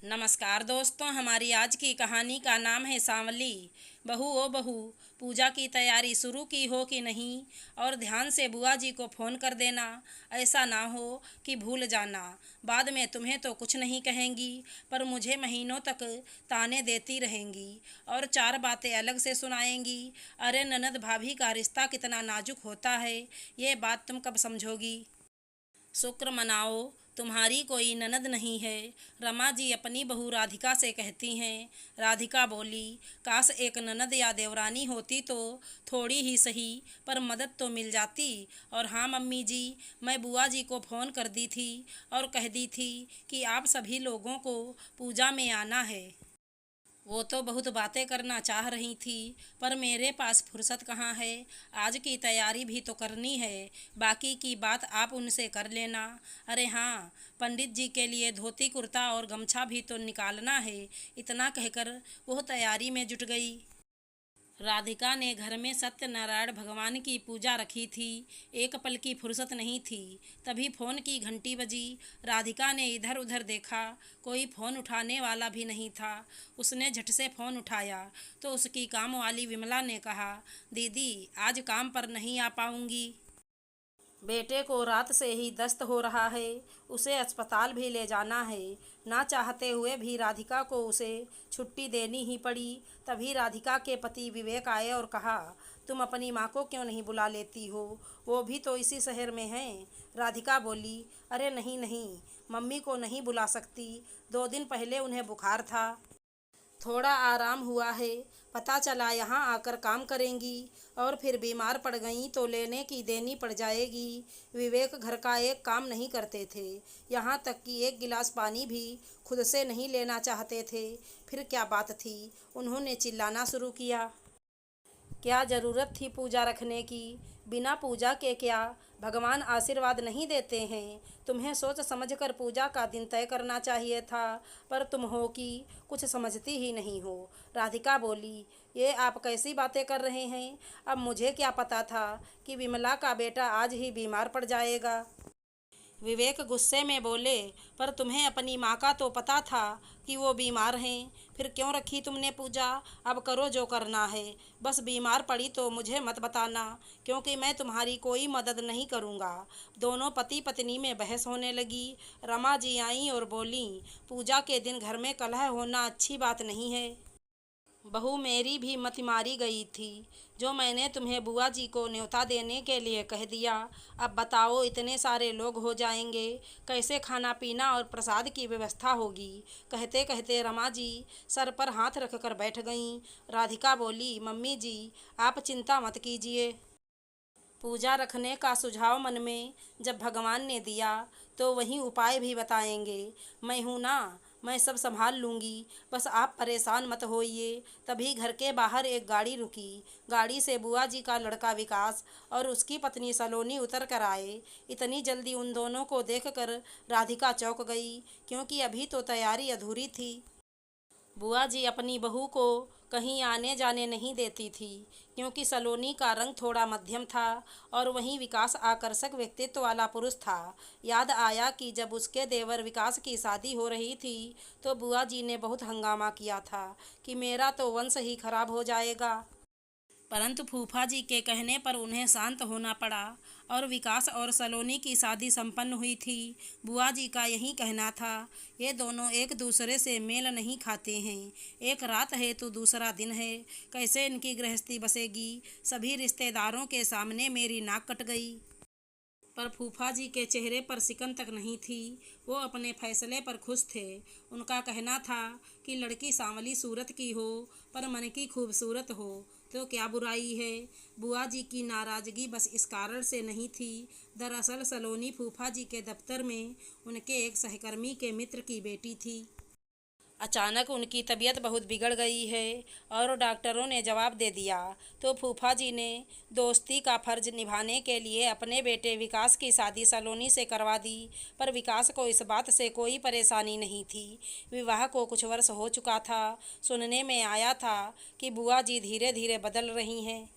नमस्कार दोस्तों, हमारी आज की कहानी का नाम है सांवली। बहू ओ बहू, पूजा की तैयारी शुरू की हो कि नहीं? और ध्यान से बुआ जी को फ़ोन कर देना। ऐसा ना हो कि भूल जाना। बाद में तुम्हें तो कुछ नहीं कहेंगी, पर मुझे महीनों तक ताने देती रहेंगी और चार बातें अलग से सुनाएंगी। अरे ननद भाभी का रिश्ता कितना नाजुक होता है, ये बात तुम कब समझोगी? शुक्र मनाओ, तुम्हारी कोई ननद नहीं है। रमा जी अपनी बहू राधिका से कहती हैं। राधिका बोली, काश एक ननद या देवरानी होती तो थोड़ी ही सही, पर मदद तो मिल जाती। और हाँ मम्मी जी, मैं बुआ जी को फ़ोन कर दी थी और कह दी थी कि आप सभी लोगों को पूजा में आना है। वो तो बहुत बातें करना चाह रही थी, पर मेरे पास फुर्सत कहाँ है। आज की तैयारी भी तो करनी है, बाकी की बात आप उनसे कर लेना। अरे हाँ, पंडित जी के लिए धोती कुर्ता और गमछा भी तो निकालना है। इतना कहकर वो तैयारी में जुट गई। राधिका ने घर में सत्यनारायण भगवान की पूजा रखी थी। एक पल की फुर्सत नहीं थी। तभी फ़ोन की घंटी बजी। राधिका ने इधर उधर देखा, कोई फ़ोन उठाने वाला भी नहीं था। उसने झट से फ़ोन उठाया तो उसकी काम वाली विमला ने कहा, दीदी आज काम पर नहीं आ पाऊँगी। बेटे को रात से ही दस्त हो रहा है, उसे अस्पताल भी ले जाना है। ना चाहते हुए भी राधिका को उसे छुट्टी देनी ही पड़ी। तभी राधिका के पति विवेक आए और कहा, तुम अपनी माँ को क्यों नहीं बुला लेती हो? वो भी तो इसी शहर में हैं। राधिका बोली, अरे नहीं नहीं, मम्मी को नहीं बुला सकती। 2 दिन पहले उन्हें बुखार था, थोड़ा आराम हुआ है। पता चला यहाँ आकर काम करेंगी और फिर बीमार पड़ गईं तो लेने की देनी पड़ जाएगी। विवेक घर का एक काम नहीं करते थे, यहाँ तक कि एक गिलास पानी भी खुद से नहीं लेना चाहते थे। फिर क्या बात थी? उन्होंने चिल्लाना शुरू किया। क्या ज़रूरत थी पूजा रखने की? बिना पूजा के क्या भगवान आशीर्वाद नहीं देते हैं? तुम्हें सोच समझकर पूजा का दिन तय करना चाहिए था, पर तुम हो कि कुछ समझती ही नहीं हो। राधिका बोली, ये आप कैसी बातें कर रहे हैं? अब मुझे क्या पता था कि विमला का बेटा आज ही बीमार पड़ जाएगा। विवेक गुस्से में बोले, पर तुम्हें अपनी माँ का तो पता था कि वो बीमार हैं, फिर क्यों रखी तुमने पूजा? अब करो जो करना है, बस बीमार पड़ी तो मुझे मत बताना, क्योंकि मैं तुम्हारी कोई मदद नहीं करूँगा। दोनों पति पत्नी में बहस होने लगी। रमा जी आईं और बोलीं, पूजा के दिन घर में कलह होना अच्छी बात नहीं है। बहू मेरी भी मति मारी गई थी, जो मैंने तुम्हें बुआ जी को न्योता देने के लिए कह दिया। अब बताओ, इतने सारे लोग हो जाएंगे, कैसे खाना पीना और प्रसाद की व्यवस्था होगी? कहते कहते रमा जी सर पर हाथ रख कर बैठ गईं। राधिका बोली, मम्मी जी आप चिंता मत कीजिए। पूजा रखने का सुझाव मन में जब भगवान ने दिया तो वही उपाय भी बताएंगे। मैं हूँ ना, मैं सब संभाल लूँगी, बस आप परेशान मत होइए। तभी घर के बाहर एक गाड़ी रुकी। गाड़ी से बुआ जी का लड़का विकास और उसकी पत्नी सलोनी उतर कर आए। इतनी जल्दी उन दोनों को देखकर राधिका चौंक गई, क्योंकि अभी तो तैयारी अधूरी थी। बुआ जी अपनी बहू को कहीं आने जाने नहीं देती थी, क्योंकि सलोनी का रंग थोड़ा मध्यम था और वहीं विकास आकर्षक व्यक्तित्व वाला पुरुष था। याद आया कि जब उसके देवर विकास की शादी हो रही थी तो बुआ जी ने बहुत हंगामा किया था कि मेरा तो वंश ही खराब हो जाएगा। परंतु फूफा जी के कहने पर उन्हें शांत होना पड़ा और विकास और सलोनी की शादी संपन्न हुई थी। बुआ जी का यही कहना था, ये दोनों एक दूसरे से मेल नहीं खाते हैं। एक रात है तो दूसरा दिन है, कैसे इनकी गृहस्थी बसेगी? सभी रिश्तेदारों के सामने मेरी नाक कट गई। पर फूफा जी के चेहरे पर सिकन तक नहीं थी। वो अपने फैसले पर खुश थे। उनका कहना था कि लड़की सांवली सूरत की हो पर मन की खूबसूरत हो तो क्या बुराई है। बुआ जी की नाराज़गी बस इस कारण से नहीं थी। दरअसल सलोनी फूफा जी के दफ्तर में उनके एक सहकर्मी के मित्र की बेटी थी। अचानक उनकी तबीयत बहुत बिगड़ गई है और डॉक्टरों ने जवाब दे दिया, तो फूफा जी ने दोस्ती का फर्ज निभाने के लिए अपने बेटे विकास की शादी सलोनी से करवा दी। पर विकास को इस बात से कोई परेशानी नहीं थी। विवाह को कुछ वर्ष हो चुका था। सुनने में आया था कि बुआ जी धीरे धीरे बदल रही हैं।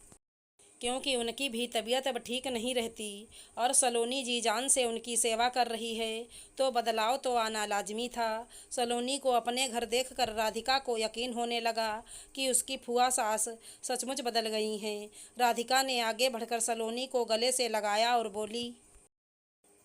क्योंकि उनकी भी तबीयत अब ठीक नहीं रहती और सलोनी जी जान से उनकी सेवा कर रही है, तो बदलाव तो आना लाजमी था। सलोनी को अपने घर देखकर राधिका को यकीन होने लगा कि उसकी फूआ सास सचमुच बदल गई हैं। राधिका ने आगे बढ़कर सलोनी को गले से लगाया और बोली,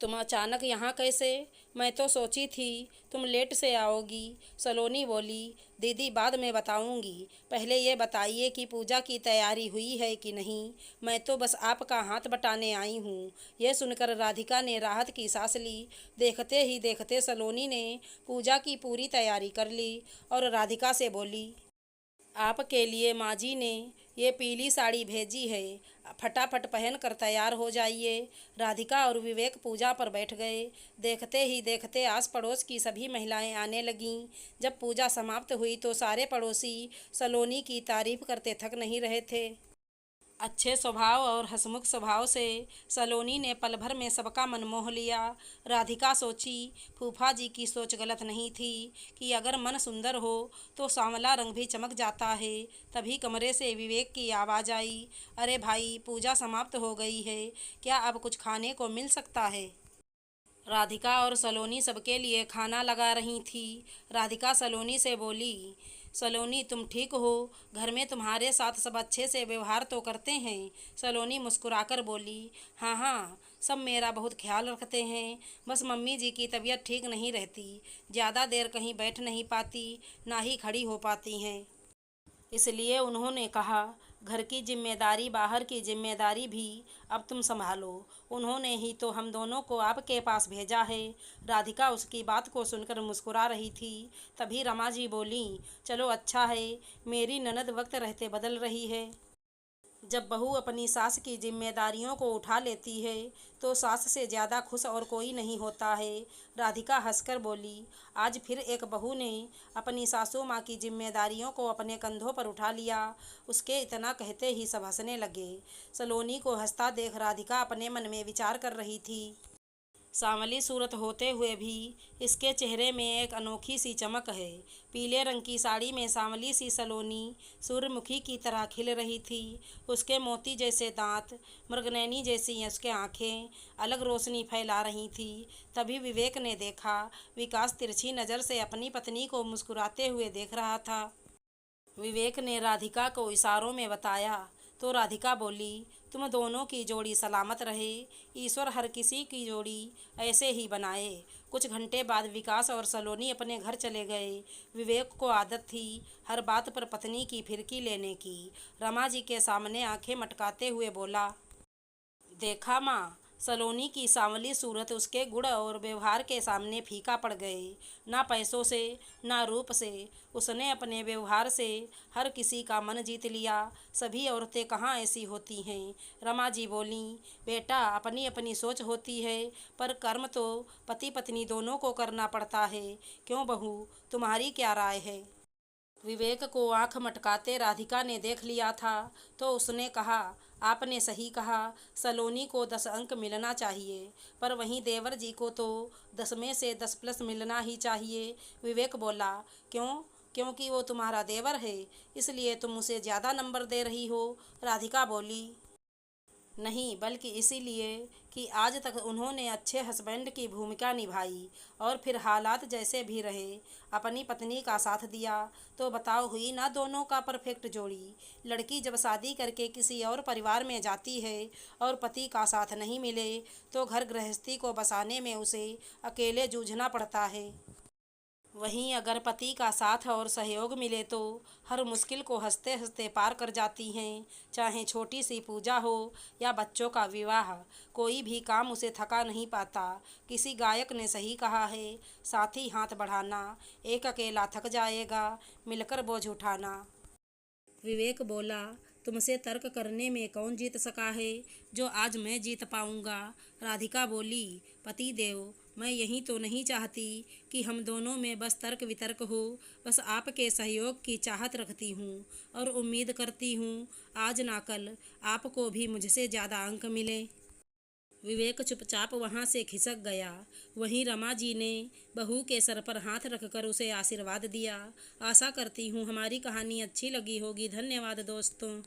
तुम अचानक यहाँ कैसे? मैं तो सोची थी तुम लेट से आओगी। सलोनी बोली, दीदी बाद में बताऊंगी, पहले ये बताइए कि पूजा की तैयारी हुई है कि नहीं। मैं तो बस आपका हाथ बटाने आई हूँ। यह सुनकर राधिका ने राहत की सांस ली। देखते ही देखते सलोनी ने पूजा की पूरी तैयारी कर ली और राधिका से बोली, आपके लिए माँ जी ने ये पीली साड़ी भेजी है, फटाफट पहन कर तैयार हो जाइए। राधिका और विवेक पूजा पर बैठ गए। देखते ही देखते आस पड़ोस की सभी महिलाएं आने लगीं। जब पूजा समाप्त हुई तो सारे पड़ोसी सलोनी की तारीफ करते थक नहीं रहे थे। अच्छे स्वभाव और हंसमुख स्वभाव से सलोनी ने पल भर में सबका मन मोह लिया। राधिका सोची, फूफा जी की सोच गलत नहीं थी कि अगर मन सुंदर हो तो सांवला रंग भी चमक जाता है। तभी कमरे से विवेक की आवाज़ आई, अरे भाई, पूजा समाप्त हो गई है, क्या अब कुछ खाने को मिल सकता है? राधिका और सलोनी सबके लिए खाना लगा रही थी। राधिका सलोनी से बोली, सलोनी तुम ठीक हो? घर में तुम्हारे साथ सब अच्छे से व्यवहार तो करते हैं? सलोनी मुस्कुराकर बोली, हाँ हाँ, सब मेरा बहुत ख्याल रखते हैं। बस मम्मी जी की तबीयत ठीक नहीं रहती, ज़्यादा देर कहीं बैठ नहीं पाती, ना ही खड़ी हो पाती हैं। इसलिए उन्होंने कहा, घर की जिम्मेदारी बाहर की जिम्मेदारी भी अब तुम संभालो। उन्होंने ही तो हम दोनों को आपके पास भेजा है। राधिका उसकी बात को सुनकर मुस्कुरा रही थी। तभी रमा जी बोली, चलो अच्छा है, मेरी ननद वक्त रहते बदल रही है। जब बहू अपनी सास की जिम्मेदारियों को उठा लेती है तो सास से ज़्यादा खुश और कोई नहीं होता है। राधिका हंसकर बोली, आज फिर एक बहू ने अपनी सासू माँ की जिम्मेदारियों को अपने कंधों पर उठा लिया। उसके इतना कहते ही सब हंसने लगे। सलोनी को हंसता देख राधिका अपने मन में विचार कर रही थी। सांवली सूरत होते हुए भी इसके चेहरे में एक अनोखी सी चमक है। पीले रंग की साड़ी में सांवली सी सलोनी सूर्यमुखी की तरह खिल रही थी। उसके मोती जैसे दांत, मृगनैनी जैसी उसके आंखें अलग रोशनी फैला रही थी। तभी विवेक ने देखा, विकास तिरछी नज़र से अपनी पत्नी को मुस्कुराते हुए देख रहा था। विवेक ने राधिका को इशारों में बताया तो राधिका बोली, तुम दोनों की जोड़ी सलामत रहे, ईश्वर हर किसी की जोड़ी ऐसे ही बनाए। कुछ घंटे बाद विकास और सलोनी अपने घर चले गए। विवेक को आदत थी हर बात पर पत्नी की फिरकी लेने की। रमा जी के सामने आंखें मटकाते हुए बोला, देखा माँ, सलोनी की सांवली सूरत उसके गुण और व्यवहार के सामने फीका पड़ गए। ना पैसों से, ना रूप से, उसने अपने व्यवहार से हर किसी का मन जीत लिया। सभी औरतें कहाँ ऐसी होती हैं? रमा जी बोली, बेटा, अपनी अपनी सोच होती है, पर कर्म तो पति पत्नी दोनों को करना पड़ता है। क्यों बहू, तुम्हारी क्या राय है? विवेक को आंख मटकाते राधिका ने देख लिया था तो उसने कहा, आपने सही कहा, सलोनी को 10 अंक मिलना चाहिए, पर वहीं देवर जी को तो 10 में से 10 प्लस मिलना ही चाहिए। विवेक बोला, क्यों? क्योंकि वो तुम्हारा देवर है, इसलिए तुम उसे ज़्यादा नंबर दे रही हो। राधिका बोली, नहीं, बल्कि इसीलिए कि आज तक उन्होंने अच्छे हस्बैंड की भूमिका निभाई और फिर हालात जैसे भी रहे अपनी पत्नी का साथ दिया। तो बताओ, हुई ना दोनों का परफेक्ट जोड़ी। लड़की जब शादी करके किसी और परिवार में जाती है और पति का साथ नहीं मिले तो घर गृहस्थी को बसाने में उसे अकेले जूझना पड़ता है। वहीं अगर पति का साथ और सहयोग मिले तो हर मुश्किल को हंसते हंसते पार कर जाती हैं। चाहे छोटी सी पूजा हो या बच्चों का विवाह, कोई भी काम उसे थका नहीं पाता। किसी गायक ने सही कहा है, साथी हाथ बढ़ाना, एक अकेला थक जाएगा, मिलकर बोझ उठाना। विवेक बोला, तुमसे तर्क करने में कौन जीत सका है जो आज मैं जीत पाऊंगा? राधिका बोली, पति देव, मैं यही तो नहीं चाहती कि हम दोनों में बस तर्क वितर्क हो। बस आपके सहयोग की चाहत रखती हूँ और उम्मीद करती हूँ आज ना कल आपको भी मुझसे ज़्यादा अंक मिले। विवेक चुपचाप वहाँ से खिसक गया। वहीं रमा जी ने बहू के सर पर हाथ रखकर उसे आशीर्वाद दिया। आशा करती हूँ हमारी कहानी अच्छी लगी होगी। धन्यवाद दोस्तों।